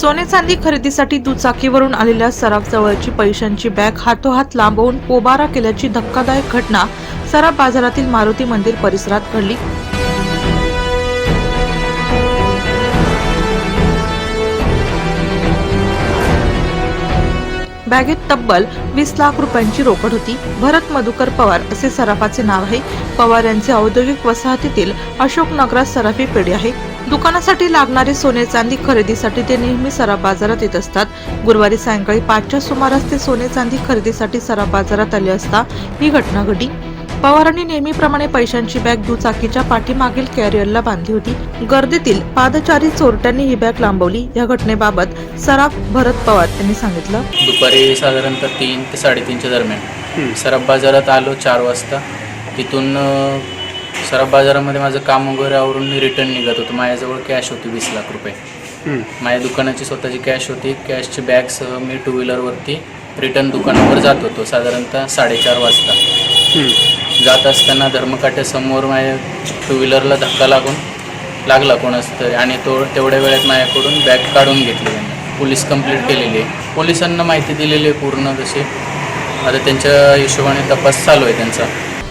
सोने चांदी खरेदीसाठी दुचाकीवरून आलेल्या सराफ जवळची पैशांची बॅग हातोहात लांबवून पोबारा केल्याची धक्कादायक घटना सराफ बाजारातील मारुती मंदिर परिसरात घडली। बॅगेत तब्बल 20 लाख रुपयांची रोकड होती। भरत मधुकर पवार असे सराफाचे नाव आहे। पवार यांचे औद्योगिक वसाहतीतील अशोक नगरात सराफी पेढी आहे। दुकानासाठी लागणारे सोने चांदी खरेदीसाठी ते नेहमी सराफ बाजारात येत असतात। गुरुवारी सायंकाळी 5च्या सुमारास ते सोने चांदी खरेदीसाठी सराफ बाजारात आले असता ही घटना घडली। पवारांनी नेहमीप्रमाणे पैशांची बॅग दुचाकीच्या पाठीमागील कॅरियरला बांधली होती। गर्दीतील पादचारी चोरट्यांनी ही बॅग लांबवली। या घटनेबाबत सराफ भरत पवार यांनी सांगितलं। दुपारी साधारणतः 3 ते 3:30च्या दरम्यान सराफ बाजारात आलो 4 वाजता। तिथून सराफ बाजारामध्ये माझं काम वगैरे आवरून मी रिटर्न निघत होतो। माझ्याजवळ कॅश होती 20 लाख रुपये। माझ्या दुकानाची स्वतःची कॅश होती। कॅशची बॅगसह मी 2 व्हीलरवरती रिटर्न दुकानावर जात होतो साधारणतः 4:30 वाजता। जात असताना धर्मकाठ्यासमोर माझ्या 2 व्हीलरला धक्का लागला कोणास तरी आणि तेवढ्या वेळात माझ्याकडून बॅग काढून घेतली। पोलीस कंप्लेंट केलेली आहे। पोलिसांना माहिती दिलेली आहे पूर्ण तशी। आता त्यांच्या हिशोबाने तपास चालू आहे त्यांचा।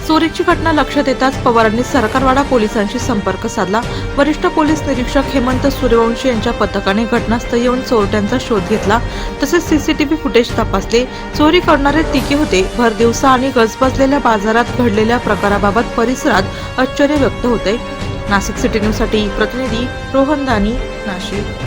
चोरीची घटना लक्षात येताच पवारांनी सरकारवाडा पोलिसांशी संपर्क साधला। वरिष्ठ पोलीस निरीक्षक हेमंत सूर्यवंशी यांच्या पथकाने घटनास्थळी येऊन चोरट्यांचा शोध घेतला। तसेच सीसीटीव्ही फुटेज तपासले। चोरी करणारे तिघे होते। भर दिवसा आणि गजबजलेल्या बाजारात घडलेल्या प्रकाराबाबत परिसरात आश्चर्य व्यक्त होते। नाशिक सिटी न्यूज साठी प्रतिनिधी रोहन दानी, नाशिक।